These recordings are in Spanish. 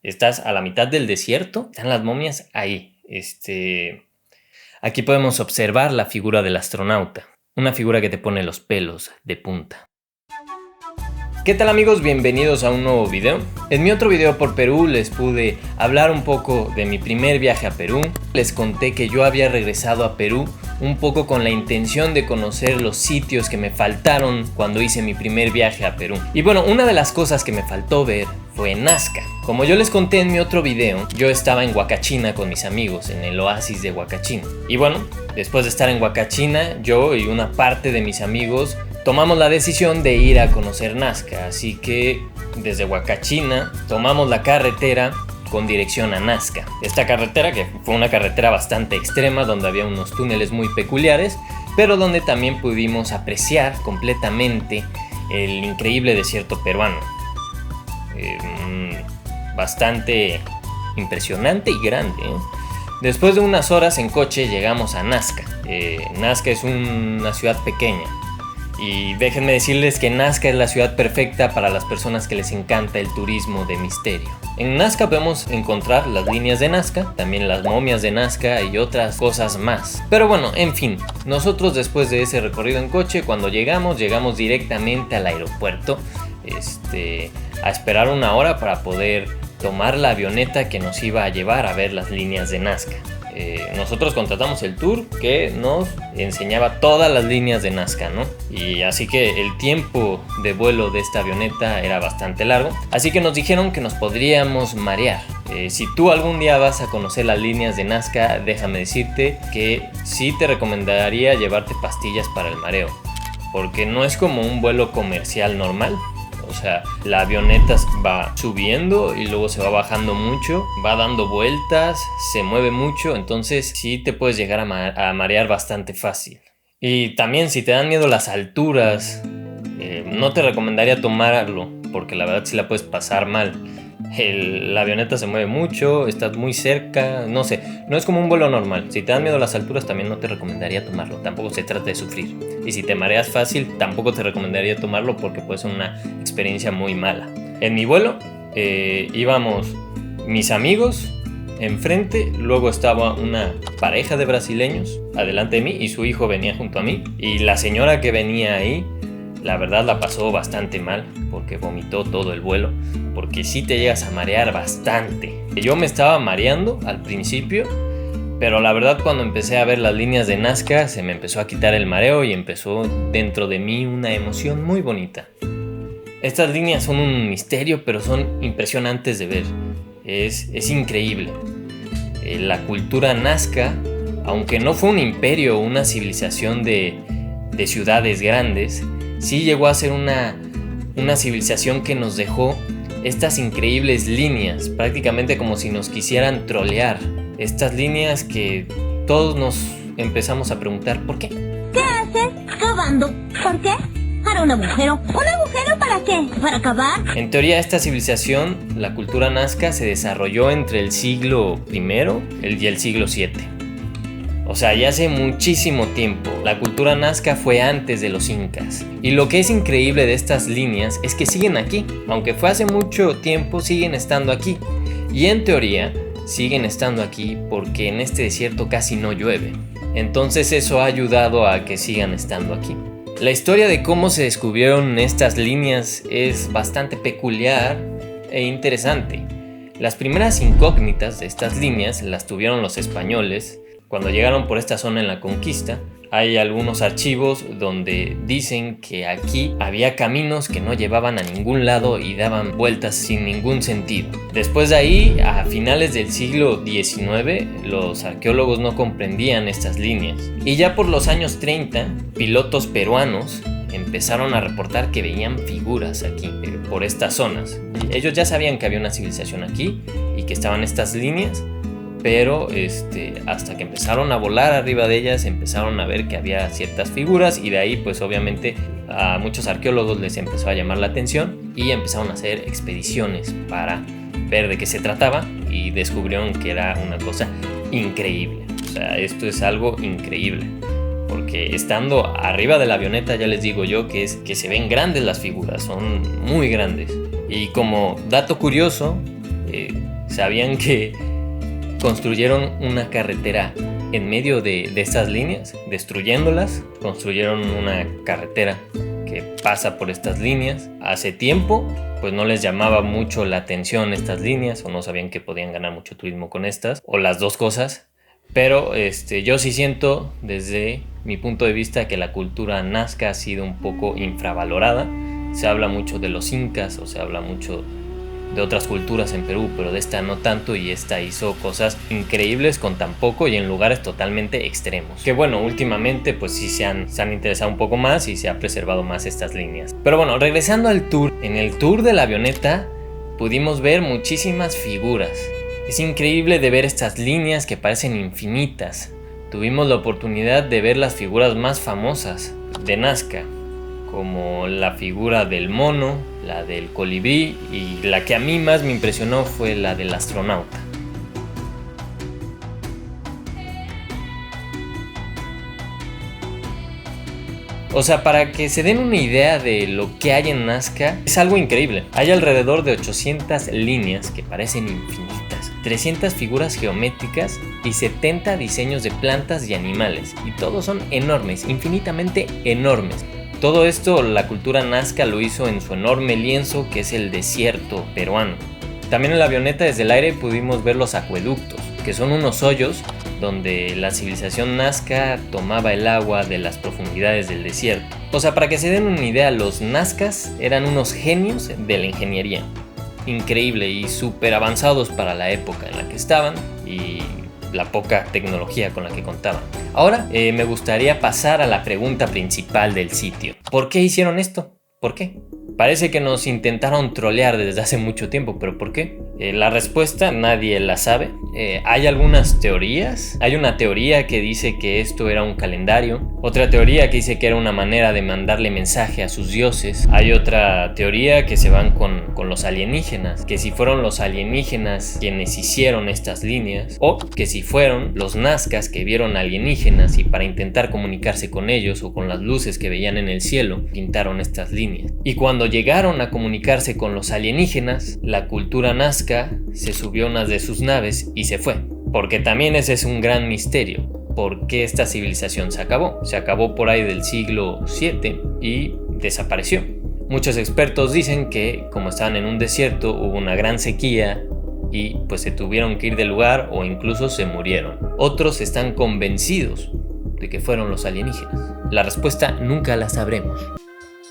Estás a la mitad del desierto, están las momias ahí. Aquí podemos observar la figura del astronauta, una figura que te pone los pelos de punta. ¿Qué tal amigos? Bienvenidos a un nuevo video. En mi otro video por Perú les pude hablar un poco de mi primer viaje a Perú. Les conté que yo había regresado a Perú un poco con la intención de conocer los sitios que me faltaron cuando hice mi primer viaje a Perú. Y bueno, una de las cosas que me faltó ver fue Nazca. Como yo les conté en mi otro video, yo estaba en Huacachina con mis amigos, en el oasis de Huacachina. Y bueno, después de estar en Huacachina, yo y una parte de mis amigos tomamos la decisión de ir a conocer Nazca, así que desde Huacachina tomamos la carretera con dirección a Nazca. Esta carretera, que fue una carretera bastante extrema, donde había unos túneles muy peculiares, pero donde también pudimos apreciar completamente el increíble desierto peruano. Bastante impresionante y grande, ¿eh? Después de unas horas en coche llegamos a Nazca. Nazca es una ciudad pequeña. Y déjenme decirles que Nazca es la ciudad perfecta para las personas que les encanta el turismo de misterio. En Nazca podemos encontrar las líneas de Nazca, también las momias de Nazca y otras cosas más. Pero bueno, en fin, nosotros después de ese recorrido en coche, cuando llegamos directamente al aeropuerto, a esperar una hora para poder tomar la avioneta que nos iba a llevar a ver las líneas de Nazca. Nosotros contratamos el tour que nos enseñaba todas las líneas de Nazca, ¿no? Y así que el tiempo de vuelo de esta avioneta era bastante largo, así que nos dijeron que nos podríamos marear. Si tú algún día vas a conocer las líneas de Nazca, déjame decirte que sí te recomendaría llevarte pastillas para el mareo, porque no es como un vuelo comercial normal. O sea, la avioneta va subiendo y luego se va bajando mucho, va dando vueltas, se mueve mucho, entonces sí te puedes llegar a marear bastante fácil. Y también si te dan miedo las alturas, no te recomendaría tomarlo, porque la verdad sí la puedes pasar mal. La avioneta se mueve mucho, estás muy cerca, no sé, no es como un vuelo normal. Si te dan miedo las alturas también no te recomendaría tomarlo, tampoco se trata de sufrir. Y si te mareas fácil tampoco te recomendaría tomarlo porque puede ser una experiencia muy mala. En mi vuelo íbamos mis amigos enfrente, luego estaba una pareja de brasileños adelante de mí y su hijo venía junto a mí. Y la señora que venía ahí, la verdad la pasó bastante mal porque vomitó todo el vuelo, porque sí te llegas a marear bastante. Yo me estaba mareando al principio, pero la verdad cuando empecé a ver las líneas de Nazca se me empezó a quitar el mareo y empezó dentro de mí una emoción muy bonita. Estas líneas son un misterio, pero son impresionantes de ver. Es increíble. La cultura Nazca, aunque no fue un imperio o una civilización de ciudades grandes, sí llegó a ser una civilización que nos dejó estas increíbles líneas, prácticamente como si nos quisieran trolear. Estas líneas que todos nos empezamos a preguntar ¿por qué? ¿Qué haces? Cavando. ¿Por qué? ¿Para un agujero? ¿Un agujero para qué? ¿Para cavar? En teoría esta civilización, la cultura Nazca, se desarrolló entre el siglo I y el siglo VII. O sea, ya hace muchísimo tiempo. La cultura Nazca fue antes de los incas. Y lo que es increíble de estas líneas es que siguen aquí. Aunque fue hace mucho tiempo, siguen estando aquí. Y en teoría, siguen estando aquí porque en este desierto casi no llueve. Entonces eso ha ayudado a que sigan estando aquí. La historia de cómo se descubrieron estas líneas es bastante peculiar e interesante. Las primeras incógnitas de estas líneas las tuvieron los españoles cuando llegaron por esta zona en la conquista. Hay algunos archivos donde dicen que aquí había caminos que no llevaban a ningún lado y daban vueltas sin ningún sentido. Después de ahí, a finales del siglo XIX, los arqueólogos no comprendían estas líneas. Y ya por los años 30, pilotos peruanos empezaron a reportar que veían figuras aquí, por estas zonas. Ellos ya sabían que había una civilización aquí y que estaban estas líneas, pero hasta que empezaron a volar arriba de ellas empezaron a ver que había ciertas figuras y de ahí pues obviamente a muchos arqueólogos les empezó a llamar la atención y empezaron a hacer expediciones para ver de qué se trataba y descubrieron que era una cosa increíble. O sea, esto es algo increíble porque estando arriba de la avioneta ya les digo yo que se ven grandes las figuras, son muy grandes. Y como dato curioso, ¿Sabían que construyeron una carretera en medio de estas líneas? Destruyéndolas, construyeron una carretera que pasa por estas líneas. Hace tiempo, pues no les llamaba mucho la atención estas líneas, o no sabían que podían ganar mucho turismo con estas, o las dos cosas. Pero yo sí siento, desde mi punto de vista, que la cultura nazca ha sido un poco infravalorada. Se habla mucho de los incas, o se habla mucho de otras culturas en Perú, pero de esta no tanto, y esta hizo cosas increíbles con tan poco y en lugares totalmente extremos. Que bueno, últimamente pues sí se han interesado un poco más y se ha preservado más estas líneas. Pero bueno, regresando al tour, en el tour de la avioneta pudimos ver muchísimas figuras. Es increíble de ver estas líneas que parecen infinitas. Tuvimos la oportunidad de ver las figuras más famosas de Nazca, como la figura del mono, la del colibrí, y la que a mí más me impresionó fue la del astronauta. O sea, para que se den una idea de lo que hay en Nazca, es algo increíble. Hay alrededor de 800 líneas que parecen infinitas, 300 figuras geométricas y 70 diseños de plantas y animales, y todos son enormes, infinitamente enormes. Todo esto la cultura nazca lo hizo en su enorme lienzo que es el desierto peruano. También en la avioneta desde el aire pudimos ver los acueductos, que son unos hoyos donde la civilización nazca tomaba el agua de las profundidades del desierto. O sea, para que se den una idea, los nazcas eran unos genios de la ingeniería. Increíble y súper avanzados para la época en la que estaban y la poca tecnología con la que contaban. Ahora me gustaría pasar a la pregunta principal del sitio. ¿Por qué hicieron esto? ¿Por qué? Parece que nos intentaron trolear desde hace mucho tiempo, pero ¿por qué? La respuesta nadie la sabe. Hay algunas teorías. Hay una teoría que dice que esto era un calendario. Otra teoría que dice que era una manera de mandarle mensaje a sus dioses. Hay otra teoría que se van con los alienígenas. Que si fueron los alienígenas quienes hicieron estas líneas. O que si fueron los nazcas que vieron alienígenas y para intentar comunicarse con ellos o con las luces que veían en el cielo, pintaron estas líneas. Y cuando llegaron a comunicarse con los alienígenas, la cultura nazca se subió a una de sus naves y se fue. Porque también ese es un gran misterio. ¿Por qué esta civilización se acabó? Se acabó por ahí del siglo VII y desapareció. Muchos expertos dicen que como estaban en un desierto hubo una gran sequía y pues se tuvieron que ir del lugar o incluso se murieron. Otros están convencidos de que fueron los alienígenas. La respuesta nunca la sabremos.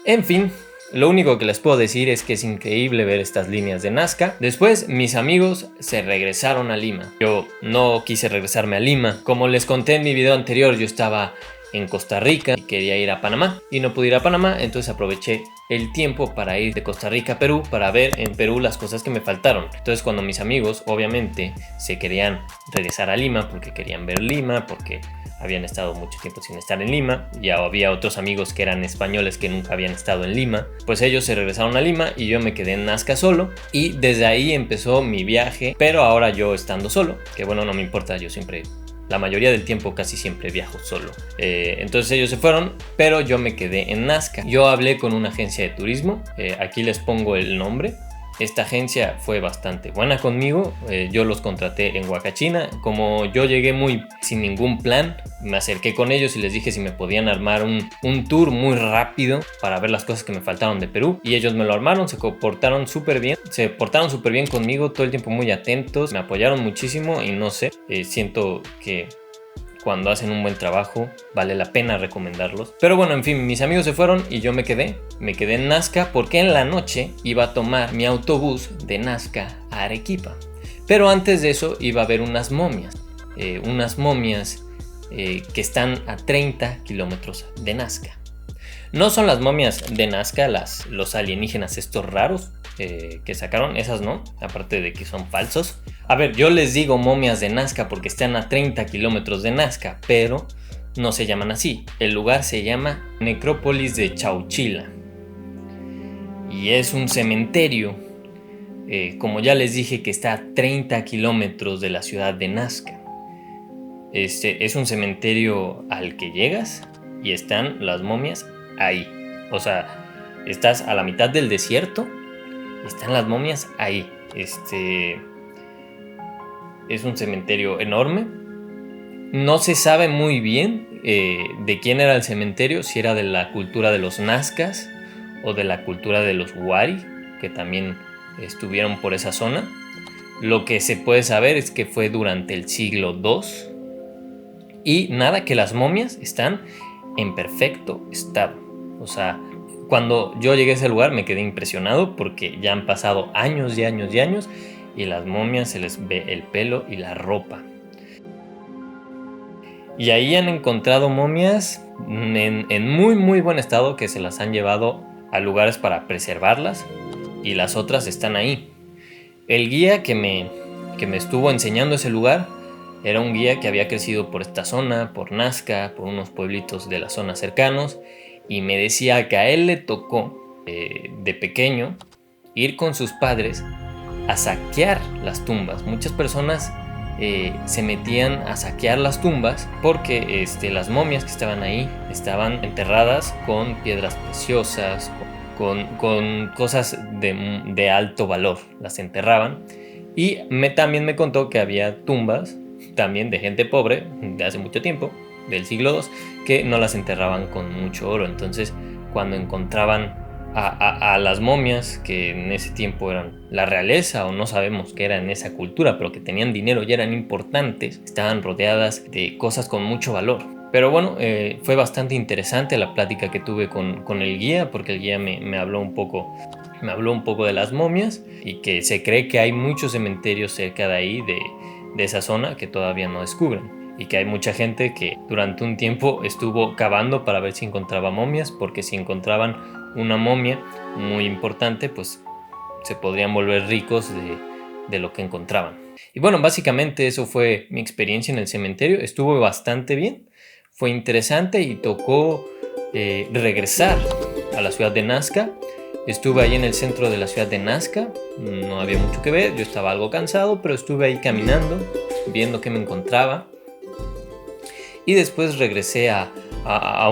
En fin, lo único que les puedo decir es que es increíble ver estas líneas de Nazca. Después mis amigos se regresaron a Lima. Yo no quise regresarme a Lima. Como les conté en mi video anterior, yo estaba en Costa Rica y quería ir a Panamá y no pude ir a Panamá, entonces aproveché el tiempo para ir de Costa Rica a Perú para ver en Perú las cosas que me faltaron. Entonces cuando mis amigos obviamente se querían regresar a Lima porque querían ver Lima, porque habían estado mucho tiempo sin estar en Lima, ya había otros amigos que eran españoles que nunca habían estado en Lima, pues ellos se regresaron a Lima y yo me quedé en Nazca solo, y desde ahí empezó mi viaje, pero ahora yo estando solo, que bueno, no me importa, yo siempre, la mayoría del tiempo casi siempre viajo solo. Entonces ellos se fueron, pero yo me quedé en Nazca. Yo hablé con una agencia de turismo, aquí les pongo el nombre. Esta agencia fue bastante buena conmigo, yo los contraté en Huacachina. Como yo llegué muy sin ningún plan, me acerqué con ellos y les dije si me podían armar un tour muy rápido para ver las cosas que me faltaron de Perú, y ellos me lo armaron, se portaron súper bien conmigo, todo el tiempo muy atentos, me apoyaron muchísimo y no sé, siento que cuando hacen un buen trabajo vale la pena recomendarlos. Pero bueno, en fin, mis amigos se fueron y yo me quedé en Nazca porque en la noche iba a tomar mi autobús de Nazca a Arequipa. Pero antes de eso iba a ver unas momias que están a 30 kilómetros de Nazca. No son las momias de Nazca, los alienígenas estos raros que sacaron, esas no, aparte de que son falsos. A ver, yo les digo momias de Nazca porque están a 30 kilómetros de Nazca, pero no se llaman así. El lugar se llama Necrópolis de Chauchila y es un cementerio, como ya les dije, que está a 30 kilómetros de la ciudad de Nazca. Es un cementerio al que llegas y están las momias ahí. O sea, estás a la mitad del desierto y están las momias ahí. Es un cementerio enorme. No se sabe muy bien de quién era el cementerio, si era de la cultura de los Nazcas o de la cultura de los Wari, que también estuvieron por esa zona. Lo que se puede saber es que fue durante el siglo II. Y nada, que las momias están en perfecto estado. O sea, cuando yo llegué a ese lugar me quedé impresionado porque ya han pasado años y años y años y las momias se les ve el pelo y la ropa. Y ahí han encontrado momias en muy muy buen estado que se las han llevado a lugares para preservarlas y las otras están ahí. El guía que me estuvo enseñando ese lugar era un guía que había crecido por esta zona, por Nazca, por unos pueblitos de la zona cercanos, y me decía que a él le tocó de pequeño ir con sus padres a saquear las tumbas. Muchas personas se metían a saquear las tumbas porque las momias que estaban ahí estaban enterradas con piedras preciosas, con cosas de alto valor. Las enterraban. Y también me contó que había tumbas también de gente pobre de hace mucho tiempo, del siglo II, que no las enterraban con mucho oro. Entonces, cuando encontraban a las momias, que en ese tiempo eran la realeza, o no sabemos qué era en esa cultura, pero que tenían dinero y eran importantes, estaban rodeadas de cosas con mucho valor. Pero bueno, fue bastante interesante la plática que tuve con el guía, porque el guía me habló un poco de las momias y que se cree que hay muchos cementerios cerca de ahí, de esa zona, que todavía no descubren, y que hay mucha gente que durante un tiempo estuvo cavando para ver si encontraba momias, porque si encontraban una momia muy importante, pues se podrían volver ricos de lo que encontraban. Y bueno, básicamente eso fue mi experiencia en el cementerio. Estuvo bastante bien, fue interesante y tocó regresar a la ciudad de Nazca. Estuve ahí en el centro de la ciudad de Nazca, no había mucho que ver, yo estaba algo cansado, pero estuve ahí caminando, viendo qué me encontraba. Y después regresé a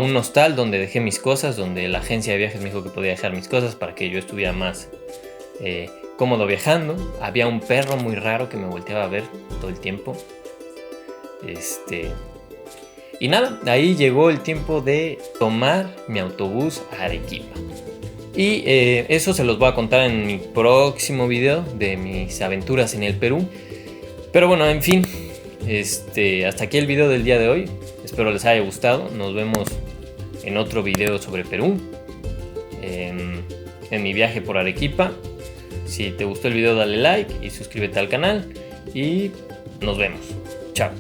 un hostal donde dejé mis cosas, donde la agencia de viajes me dijo que podía dejar mis cosas para que yo estuviera más cómodo viajando. Había un perro muy raro que me volteaba a ver todo el tiempo. Y nada, ahí llegó el tiempo de tomar mi autobús a Arequipa. Y eso se los voy a contar en mi próximo video de mis aventuras en el Perú. Pero bueno, en fin, hasta aquí el video del día de hoy. Espero les haya gustado. Nos vemos en otro video sobre Perú, en mi viaje por Arequipa. Si te gustó el video, dale like y suscríbete al canal. Y nos vemos. Chao.